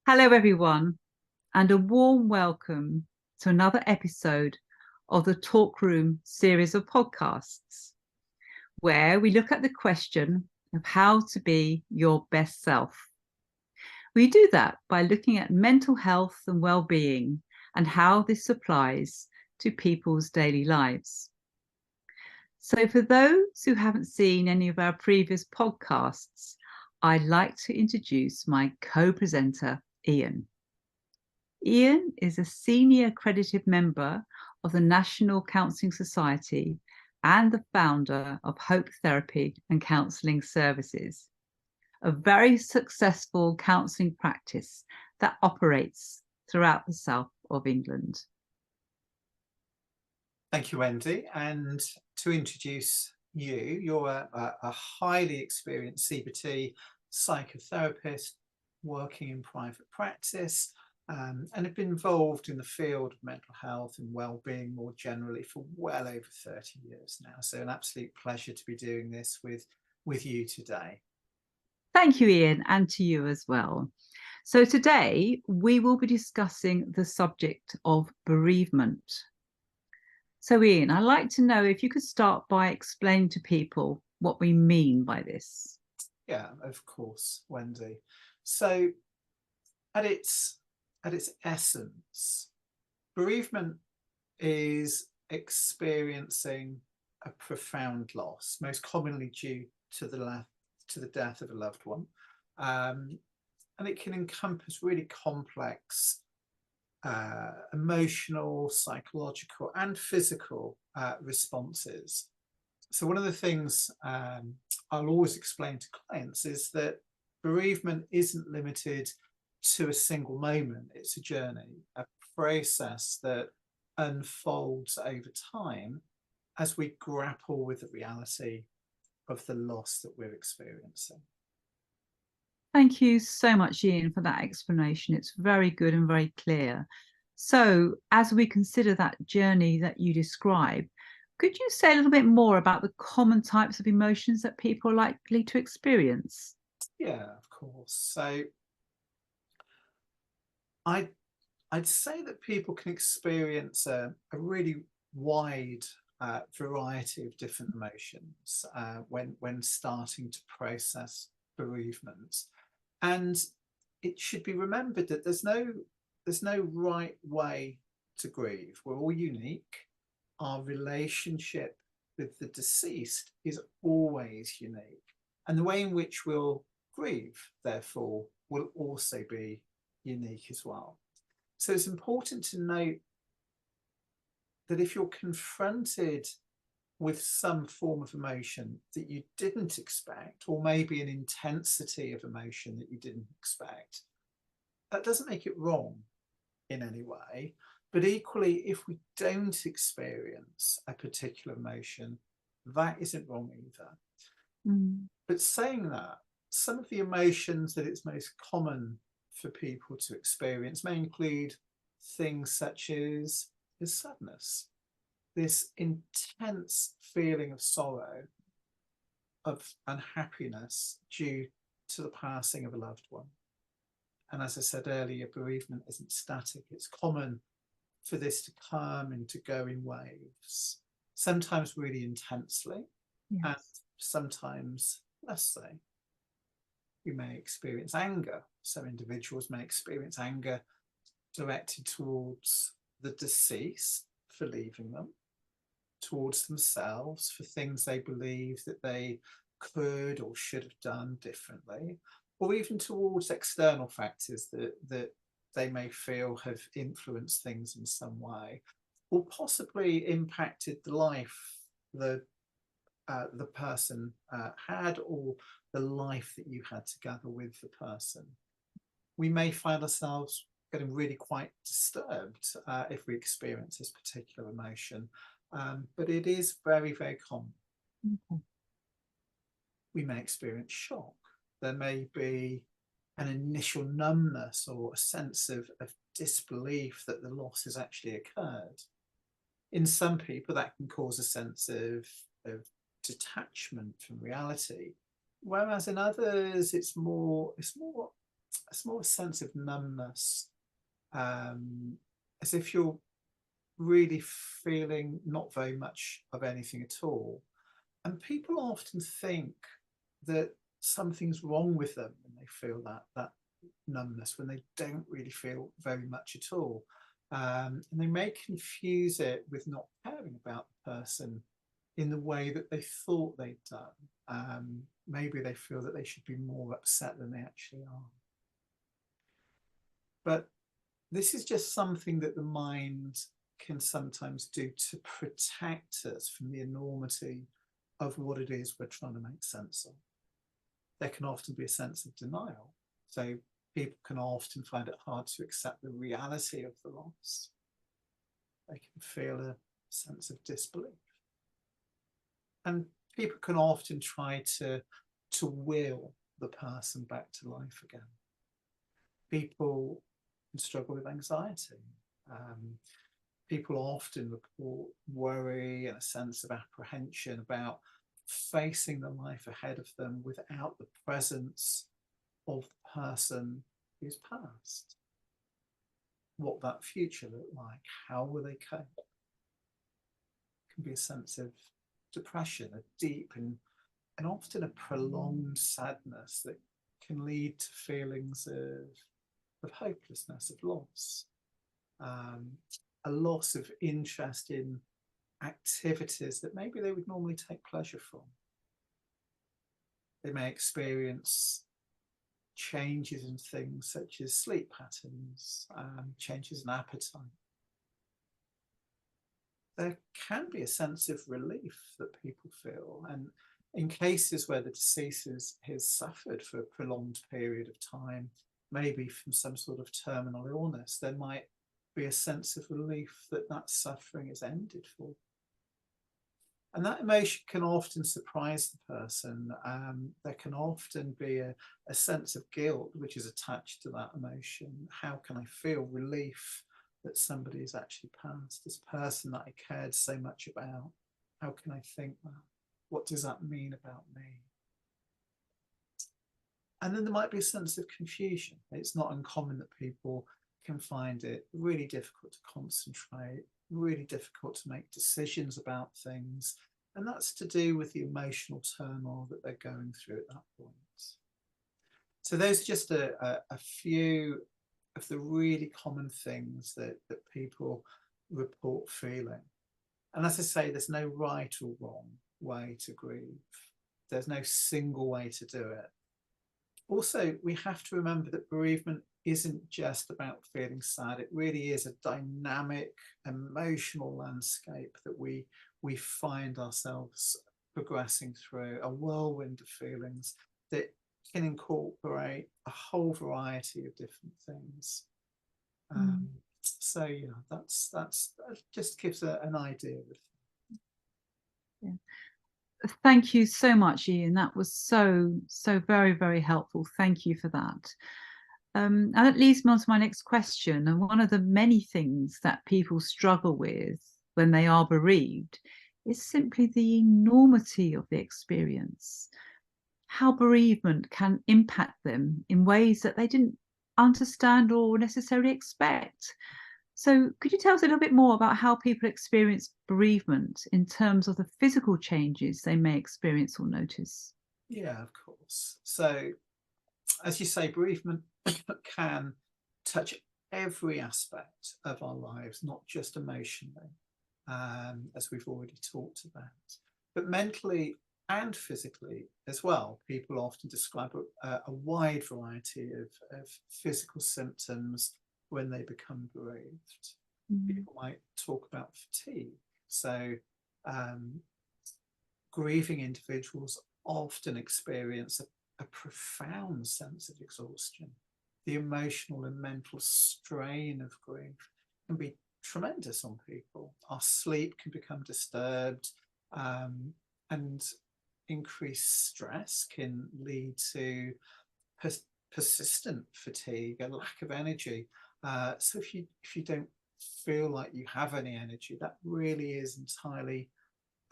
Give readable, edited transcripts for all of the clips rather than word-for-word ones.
Hello, everyone, and a warm welcome to another episode of the Talk Room series of podcasts, where we look at the question of how to be your best self. We do that by looking at mental health and well-being and how this applies to people's daily lives. So for those who haven't seen any of our previous podcasts, I'd like to introduce my co-presenter, Ian. Ian is a senior accredited member of the National Counselling Society and the founder of Hope Therapy and Counselling Services, a very successful counselling practice that operates throughout the south of England. Thank you, Wendy. And to introduce you, you're a highly experienced CBT psychotherapist working in private practice and have been involved in the field of mental health and well-being more generally for well over 30 years now. So an absolute pleasure to be doing this with you today. Thank you, Ian, and to you as well. So today we will be discussing the subject of bereavement. So Ian, I'd like to know if you could start by explaining to people what we mean by this. Yeah, of course, Wendy. So at its essence, bereavement is experiencing a profound loss, most commonly due to the death of a loved one. And it can encompass really complex emotional, psychological and physical responses. So one of the things I'll always explain to clients is that bereavement isn't limited to a single moment. It's a journey, a process that unfolds over time as we grapple with the reality of the loss that we're experiencing. Thank you so much, Ian, for that explanation. It's very good and very clear. So as we consider that journey that you describe, could you say a little bit more about the common types of emotions that people are likely to experience? Yeah, of course. So I'd say that people can experience a really wide variety of different emotions when starting to process bereavement. And it should be remembered that there's no right way to grieve. We're all unique. Our relationship with the deceased is always unique. And the way in which we'll grieve, therefore, will also be unique as well. So it's important to note that if you're confronted with some form of emotion that you didn't expect, or maybe an intensity of emotion that you didn't expect, that doesn't make it wrong in any way. But equally, if we don't experience a particular emotion, that isn't wrong either. But saying that, some of the emotions that it's most common for people to experience may include things such as sadness, this intense feeling of sorrow, of unhappiness due to the passing of a loved one. And as I said earlier, bereavement isn't static. It's common for this to come and to go in waves, sometimes really intensely, yes, and sometimes less so. We may experience anger. Some individuals may experience anger directed towards the deceased for leaving them, towards themselves for things they believe that they could or should have done differently, or even towards external factors that they may feel have influenced things in some way, or possibly impacted the life the person had, or the life that you had together with the person. We may find ourselves getting really quite disturbed if we experience this particular emotion, but it is very, very common. Okay. We may experience shock. There may be an initial numbness or a sense of disbelief that the loss has actually occurred. In some people, that can cause a sense of detachment from reality, whereas in others, it's more it's more a sense of numbness, as if you're really feeling not very much of anything at all. And people often think that something's wrong with them when they feel that numbness, when they don't really feel very much at all. And they may confuse it with not caring about the person in the way that they thought they'd done. Maybe they feel that they should be more upset than they actually are. But this is just something that the mind can sometimes do to protect us from the enormity of what it is we're trying to make sense of. There can often be a sense of denial. So people can often find it hard to accept the reality of the loss. They can feel a sense of disbelief. And people can often try to will the person back to life again. People can struggle with anxiety. People often report worry and a sense of apprehension about facing the life ahead of them without the presence of the person who's passed. What that future looked like, how will they cope? It can be a sense of depression, a deep and often a prolonged sadness that can lead to feelings of hopelessness, of loss, a loss of interest in activities that maybe they would normally take pleasure from. They may experience changes in things such as sleep patterns, changes in appetite. There can be a sense of relief that people feel, and in cases where the deceased has suffered for a prolonged period of time, maybe from some sort of terminal illness, there might be a sense of relief that that suffering is ended for. And that emotion can often surprise the person. There can often be a sense of guilt which is attached to that emotion. How can I feel relief that somebody has actually passed? This person that I cared so much about, how can I think that? What does that mean about me? And then there might be a sense of confusion. It's not uncommon that people can find it really difficult to concentrate, really difficult to make decisions about things. And that's to do with the emotional turmoil that they're going through at that point. So those are just a few of the really common things that people report feeling. And as I say, there's no right or wrong way to grieve. There's no single way to do it. Also, we have to remember that bereavement isn't just about feeling sad. It really is a dynamic, emotional landscape that we find ourselves progressing through, a whirlwind of feelings that can incorporate a whole variety of different things. So yeah, that just gives an idea of it. Yeah. Thank you so much, Ian. That was so very, very helpful. Thank you for that. And that leads me on to my next question. And one of the many things that people struggle with when they are bereaved is simply the enormity of the experience, how bereavement can impact them in ways that they didn't understand or necessarily expect. So could you tell us a little bit more about how people experience bereavement in terms of the physical changes they may experience or notice? Yeah, of course. So as you say, bereavement can touch every aspect of our lives, not just emotionally, as we've already talked about, but mentally and physically as well. People often describe a wide variety of physical symptoms when they become bereaved. People might talk about fatigue. So grieving individuals often experience a profound sense of exhaustion. The emotional and mental strain of grief can be tremendous on people. Our sleep can become disturbed, and increased stress can lead to persistent fatigue, a lack of energy. So if you don't feel like you have any energy, that really is entirely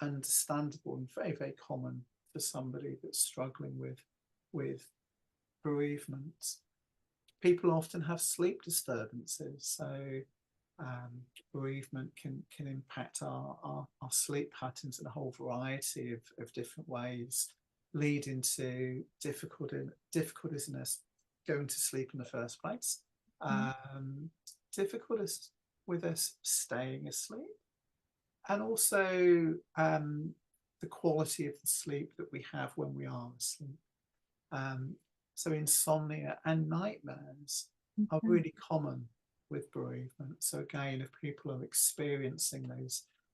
understandable and very, very common for somebody that's struggling with bereavement. People often have sleep disturbances, so bereavement can impact our sleep patterns in a whole variety of different ways, leading to difficulties in us going to sleep in the first place, difficulties with us staying asleep, and also the quality of the sleep that we have when we are asleep. So insomnia and nightmares are really common with bereavement. So again, if people are experiencing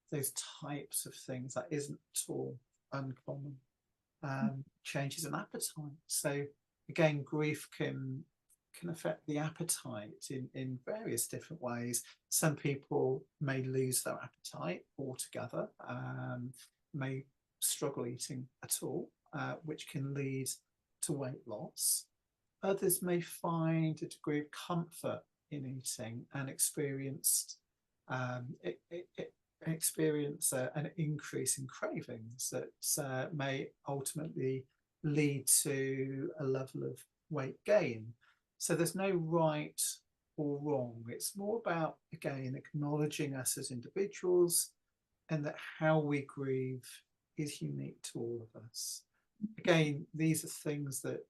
those types of things, that isn't at all uncommon. Changes in appetite. So again, grief can affect the appetite in various different ways. Some people may lose their appetite altogether, may struggle eating at all, which can lead to weight loss. Others may find a degree of comfort in eating and experience an increase in cravings that may ultimately lead to a level of weight gain. So there's no right or wrong. It's more about, again, acknowledging us as individuals, and that how we grieve is unique to all of us. Again, these are things that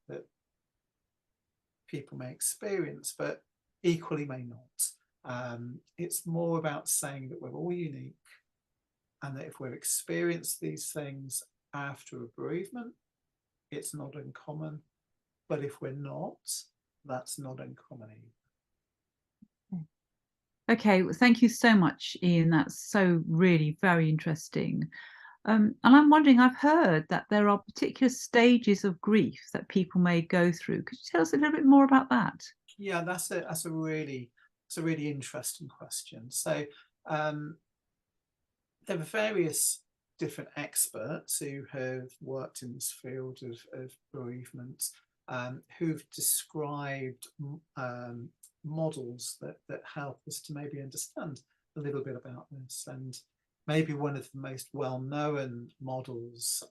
people may experience, but equally may not. It's more about saying that we're all unique, and that if we've experienced these things after a bereavement, it's not uncommon. But if we're not, that's not uncommon either. Okay, well, thank you so much, Ian. That's so really very interesting. And I'm wondering, I've heard that there are particular stages of grief that people may go through. Could you tell us a little bit more about that? Yeah, that's a really interesting question. So there are various different experts who have worked in this field of bereavement, who've described models that help us to maybe understand a little bit about this. And maybe one of the most well-known models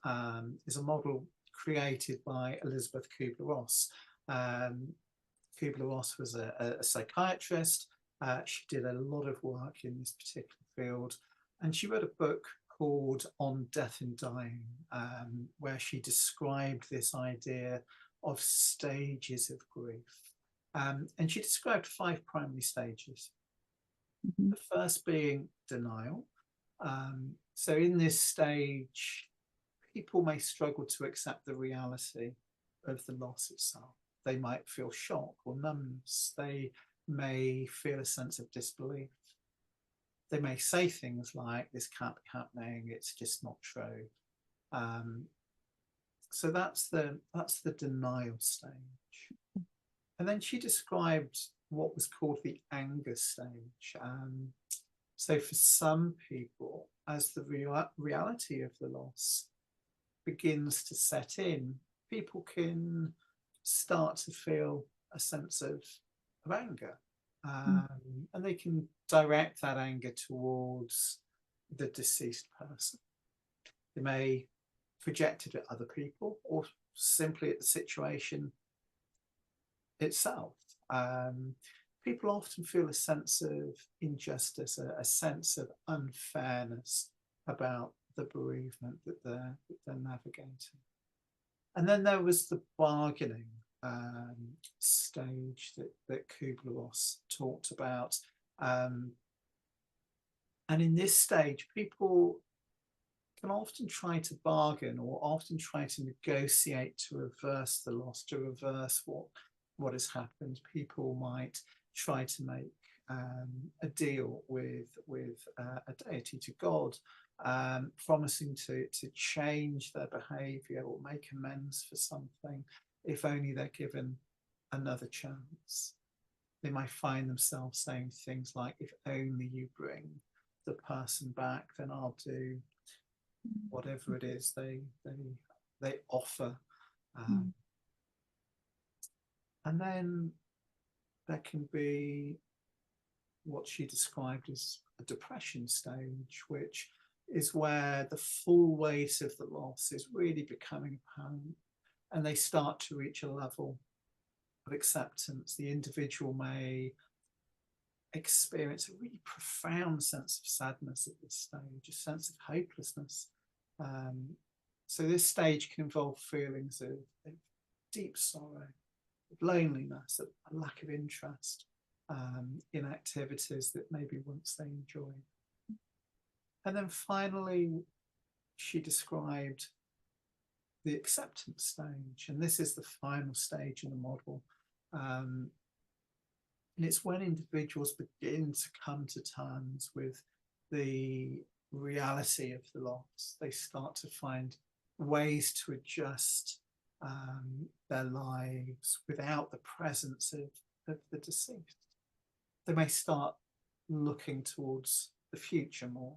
is a model created by Elizabeth Kubler-Ross. Kubler-Ross was a psychiatrist. She did a lot of work in this particular field, and she wrote a book called On Death and Dying, where she described this idea of stages of grief. And she described 5 primary stages. The first being denial. So in this stage, people may struggle to accept the reality of the loss itself. They might feel shock or numbness. They may feel a sense of disbelief. They may say things like, this can't be happening, it's just not true. So that's the denial stage. And then she described what was called the anger stage. So for some people, as the reality of the loss begins to set in, people can start to feel a sense of anger. And they can direct that anger towards the deceased person. They may project it at other people, or simply at the situation itself. People often feel a sense of injustice, a sense of unfairness about the bereavement that they're navigating. And then there was the bargaining stage that Kubler-Ross talked about. And in this stage, people can often try to bargain, or often try to negotiate to reverse the loss, to reverse what has happened. People might try to make a deal with a deity, to God, promising to change their behaviour or make amends for something, if only they're given another chance. They might find themselves saying things like, if only you bring the person back, then I'll do whatever it is they offer. And then there can be what she described as a depression stage, which is where the full weight of the loss is really becoming apparent, and they start to reach a level acceptance, the individual may experience a really profound sense of sadness at this stage, a sense of hopelessness. So this stage can involve feelings of deep sorrow, of loneliness, a lack of interest in activities that maybe once they enjoyed. And then finally, she described the acceptance stage, and this is the final stage in the model. And it's when individuals begin to come to terms with the reality of the loss. They start to find ways to adjust their lives without the presence of the deceased. They may start looking towards the future more.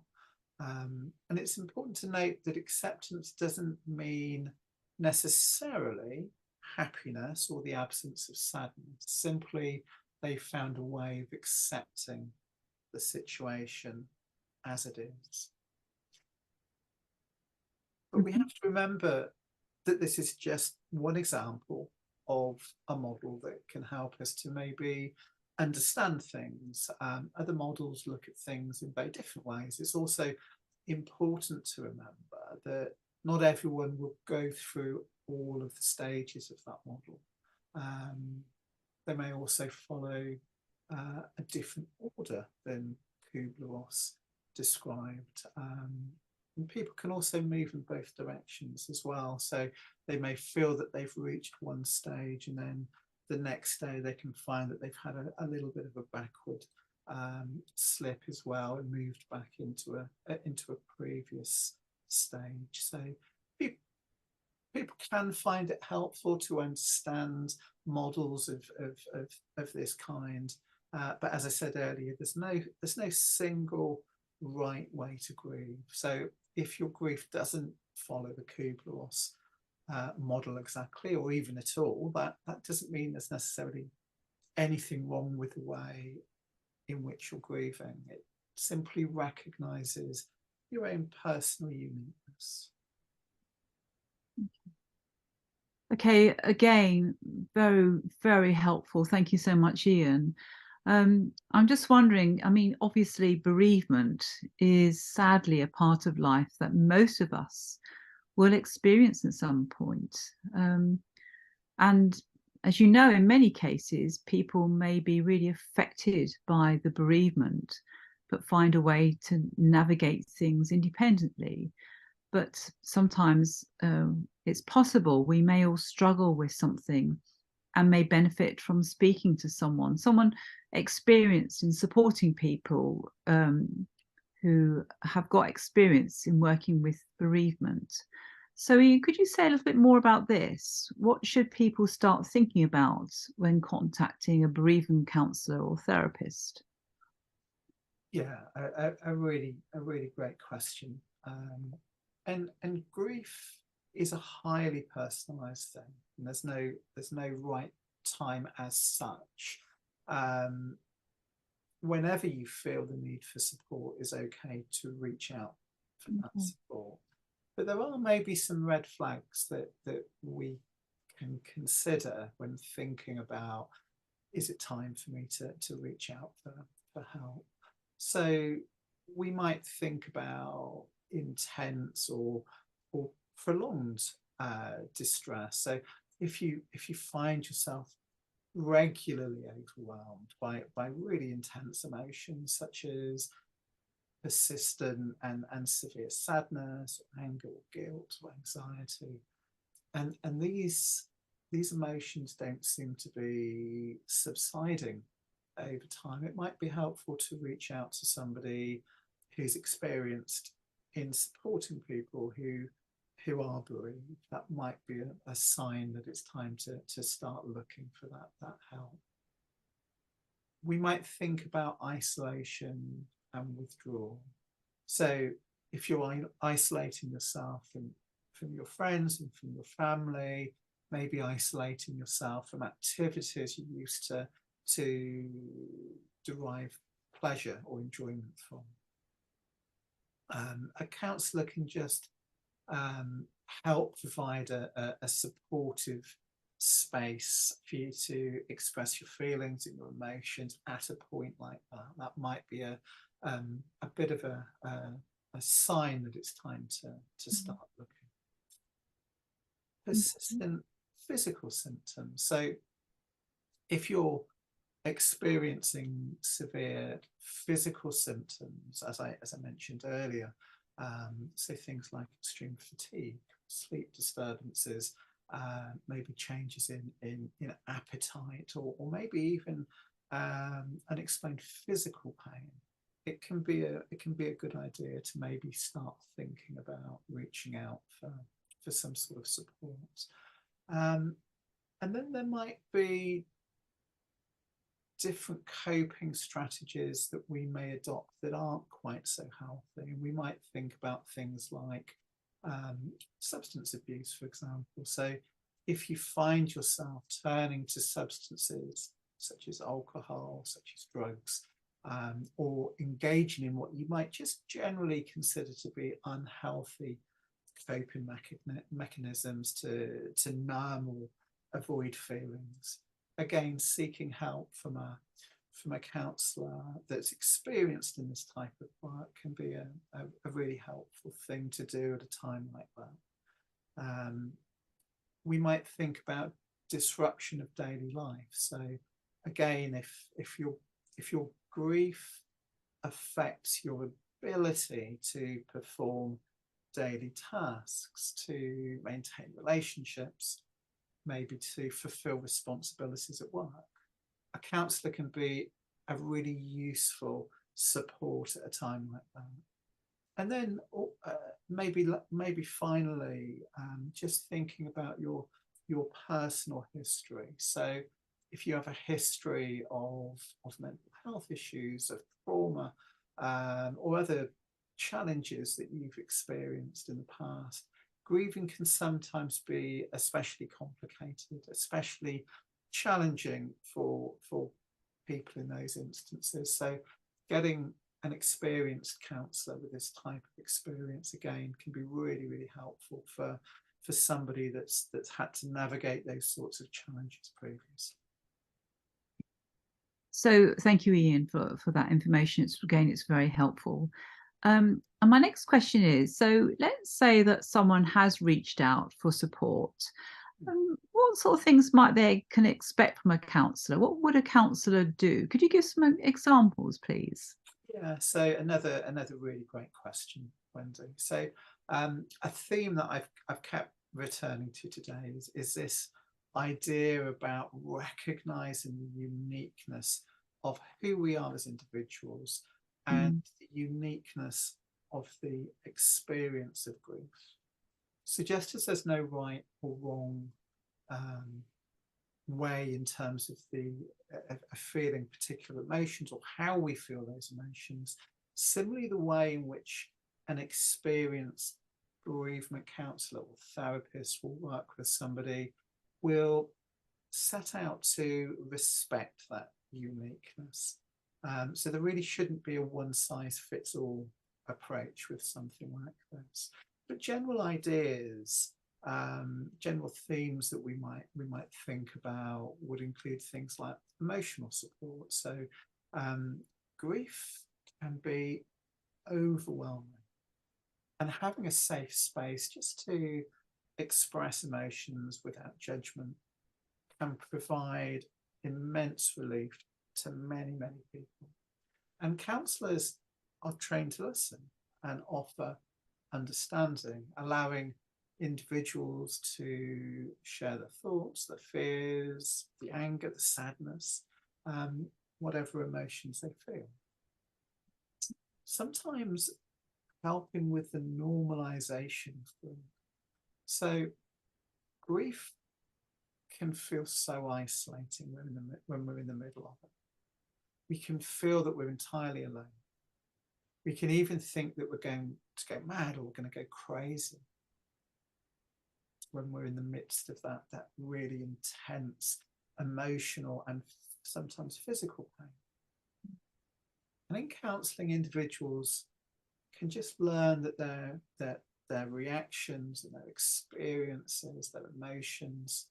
And it's important to note that acceptance doesn't mean necessarily happiness or the absence of sadness. Simply, they found a way of accepting the situation as it is. But we have to remember that this is just one example of a model that can help us to maybe understand things. Other models look at things in very different ways. It's also important to remember that not everyone will go through all of the stages of that model. They may also follow a different order than Kubler-Ross described. And people can also move in both directions as well. So they may feel that they've reached one stage, and then the next day they can find that they've had a little bit of a backward slip as well, and moved back into a previous stage. So people can find it helpful to understand models of this kind, but as I said earlier, there's no single right way to grieve. So if your grief doesn't follow the Kubler-Ross model exactly, or even at all, that doesn't mean there's necessarily anything wrong with the way in which you're grieving. It simply recognizes your own personal uniqueness. Okay, again, very, very helpful. Thank you so much, Ian. I'm just wondering, I mean, obviously bereavement is sadly a part of life that most of us will experience at some point. And as you know, in many cases, people may be really affected by the bereavement, but find a way to navigate things independently. But sometimes it's possible we may all struggle with something and may benefit from speaking to someone experienced in supporting people who have got experience in working with bereavement. So Ian, could you say a little bit more about this? What should people start thinking about when contacting a bereavement counsellor or therapist? Yeah, a really great question. And grief is a highly personalised thing, and there's no right time as such. Whenever you feel the need for support, is okay to reach out for that support. But there are maybe some red flags that we can consider when thinking about, is it time for me to reach out for help? So we might think about intense or prolonged distress. So if you find yourself regularly overwhelmed by really intense emotions, such as persistent and severe sadness, or anger, or guilt, or anxiety, and these emotions don't seem to be subsiding over time, it might be helpful to reach out to somebody who's experienced in supporting people who are bereaved. That might be a sign that it's time to start looking for that help. We might think about isolation and withdrawal. So if you're isolating yourself from your friends and from your family, maybe isolating yourself from activities you used to derive pleasure or enjoyment from. A counsellor can just help provide a supportive space for you to express your feelings and your emotions at a point like that. That might be a bit of a sign that it's time to start looking. Persistent physical symptoms. So if you're experiencing severe physical symptoms, as I mentioned earlier, so things like extreme fatigue, sleep disturbances, maybe changes in appetite, or maybe even unexplained physical pain, it can be a good idea to maybe start thinking about reaching out for some sort of support. And then there might be different coping strategies that we may adopt that aren't quite so healthy. And we might think about things like substance abuse, for example. So if you find yourself turning to substances such as alcohol, such as drugs, or engaging in what you might just generally consider to be unhealthy coping mechanisms to numb or avoid feelings, again, seeking help from a counsellor that's experienced in this type of work can be a really helpful thing to do at a time like that. We might think about disruption of daily life. So again, if your grief affects your ability to perform daily tasks, to maintain relationships, maybe to fulfill responsibilities at work, a counsellor can be a really useful support at a time like that. And then maybe finally, just thinking about your personal history. So if you have a history of mental health issues, of trauma, or other challenges that you've experienced in the past, grieving can sometimes be especially complicated, especially challenging for people in those instances. So getting an experienced counsellor with this type of experience, again, can be really, really helpful for somebody that's had to navigate those sorts of challenges previously. So thank you, Ian, for that information. It's very helpful. And my next question is, so let's say that someone has reached out for support. What sort of things might they can expect from a counsellor? What would a counsellor do? Could you give some examples, please? Yeah, so another really great question, Wendy. So a theme that I've kept returning to today is this idea about recognizing the uniqueness of who we are as individuals and the uniqueness of the experience of grief. So just as there's no right or wrong way in terms of feeling particular emotions or how we feel those emotions, similarly the way in which an experienced bereavement counsellor or therapist will work with somebody will set out to respect that uniqueness. So there really shouldn't be a one-size-fits-all approach with something like this. But general ideas, general themes that we might think about would include things like emotional support. So grief can be overwhelming, and having a safe space just to express emotions without judgment can provide immense relief to many, many people. And counsellors are trained to listen and offer understanding, allowing individuals to share their thoughts, their fears, the anger, the sadness, whatever emotions they feel. Sometimes helping with the normalization of grief. So grief can feel so isolating when we're in the middle of it. We can feel that we're entirely alone. We can even think that we're going to go mad or we're going to go crazy when we're in the midst of that really intense emotional and sometimes physical pain. And in counselling, individuals can just learn that their reactions and their experiences, their emotions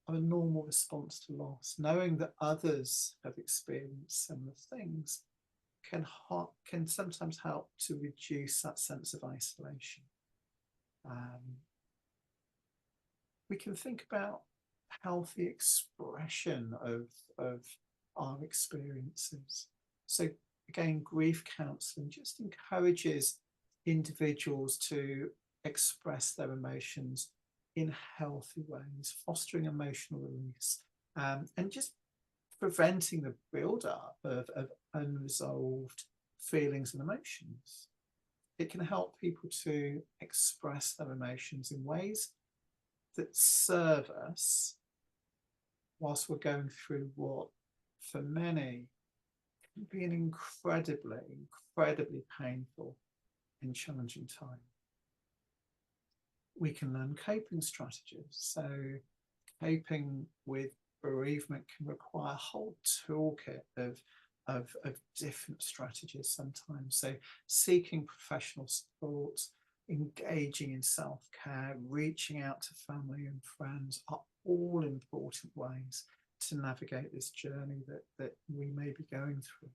of a normal response to loss. Knowing that others have experienced similar things can sometimes help to reduce that sense of isolation. We can think about healthy expression of our experiences. So again, grief counselling just encourages individuals to express their emotions in healthy ways, fostering emotional release, and just preventing the build-up of unresolved feelings and emotions. It can help people to express their emotions in ways that serve us whilst we're going through what, for many, can be an incredibly painful and challenging time. We can learn coping strategies. So coping with bereavement can require a whole toolkit of different strategies sometimes. So seeking professional support, engaging in self-care, reaching out to family and friends are all important ways to navigate this journey that we may be going through.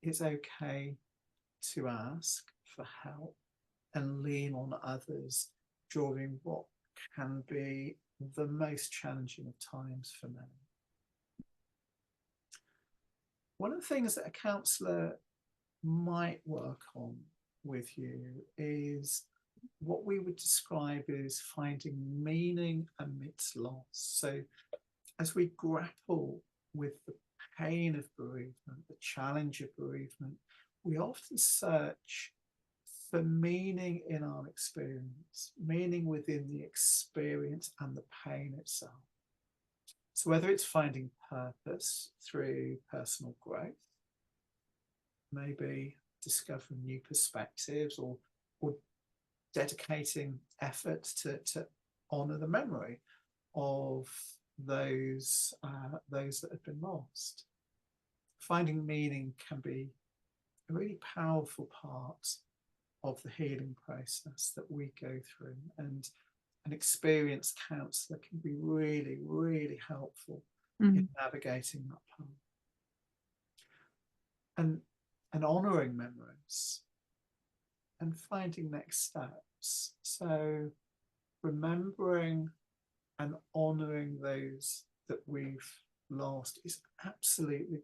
It's okay to ask for help and lean on others during what can be the most challenging of times for many. One of the things that a counsellor might work on with you is what we would describe as finding meaning amidst loss. So as we grapple with the pain of bereavement, the challenge of bereavement, we often search for meaning in our experience, meaning within the experience and the pain itself. So whether it's finding purpose through personal growth, maybe discovering new perspectives, or dedicating effort to honour the memory of those that have been lost. Finding meaning can be a really powerful part of the healing process that we go through, and an experienced counsellor can be really helpful in navigating that path. And honouring memories and finding next steps. So remembering and honouring those that we've lost is absolutely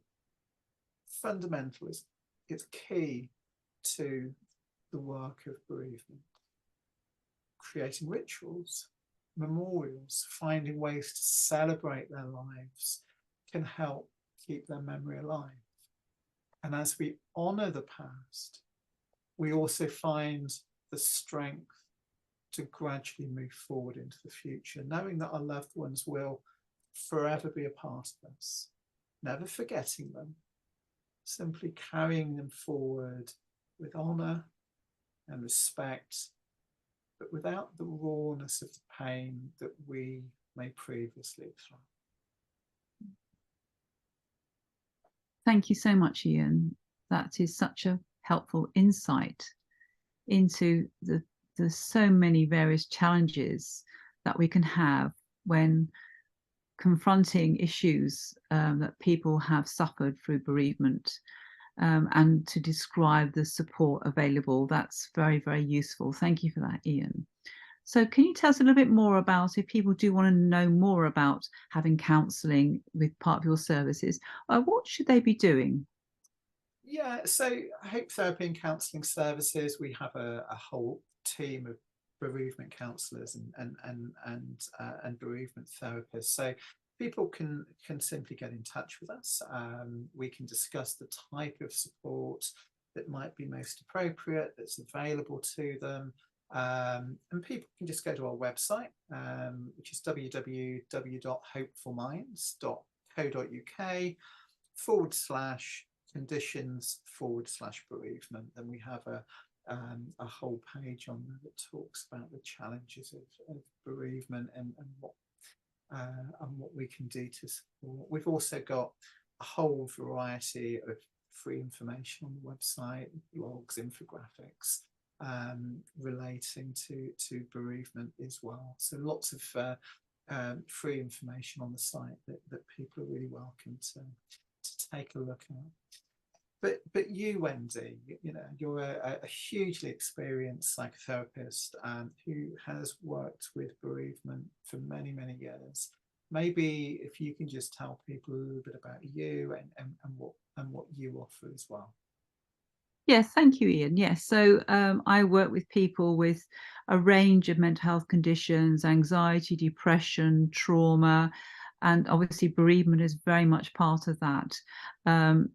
fundamental. It's key to the work of bereavement. Creating rituals, memorials, finding ways to celebrate their lives can help keep their memory alive. And as we honour the past, we also find the strength to gradually move forward into the future, knowing that our loved ones will forever be a part of us, never forgetting them, simply carrying them forward with honour and respect, but without the rawness of the pain that we may previously have felt. Thank you so much, Ian. That is such a helpful insight into the so many various challenges that we can have when confronting issues that people have suffered through bereavement, and to describe the support available. That's very useful. Thank you for that, Ian. So can you tell us a little bit more about, if people do want to know more about having counselling with part of your services, what should they be doing? Yeah, so Hope Therapy and Counselling Services, we have a whole team of bereavement counsellors and bereavement therapists. So people can simply get in touch with us. We can discuss the type of support that might be most appropriate, that's available to them. And people can just go to our website, which is www.hopefulminds.co.uk/conditions/bereavement. Then we have a whole page on there that talks about the challenges of bereavement and what we can do to support. We've also got a whole variety of free information on the website, blogs, infographics, relating to bereavement as well. So lots of free information on the site that people are really welcome to take a look at. But you, Wendy, you know, you're a hugely experienced psychotherapist who has worked with bereavement for many, many years. Maybe if you can just tell people a little bit about you and what you offer as well. Yes, thank you, Ian. Yes, so I work with people with a range of mental health conditions, anxiety, depression, trauma, and obviously bereavement is very much part of that.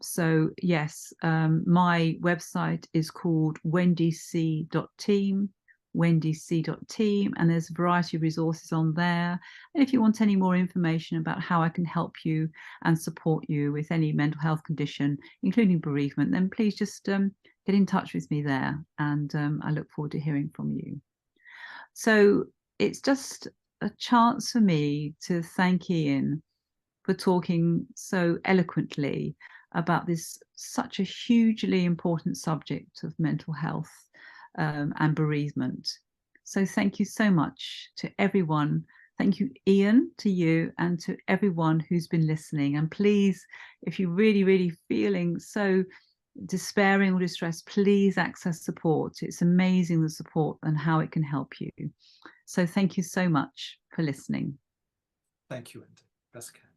So yes, my website is called wendyc.team, wendyc.team, and there's a variety of resources on there. And if you want any more information about how I can help you and support you with any mental health condition, including bereavement, then please just get in touch with me there, and I look forward to hearing from you. So it's just a chance for me to thank Ian for talking so eloquently about this such a hugely important subject of mental health and bereavement. So thank you so much to everyone. Thank you, Ian, to you, and to everyone who's been listening. And please, if you're really, really feeling so despairing or distressed, please access support. It's amazing, the support and how it can help you. So thank you so much for listening. Thank you, Wendy. Best care.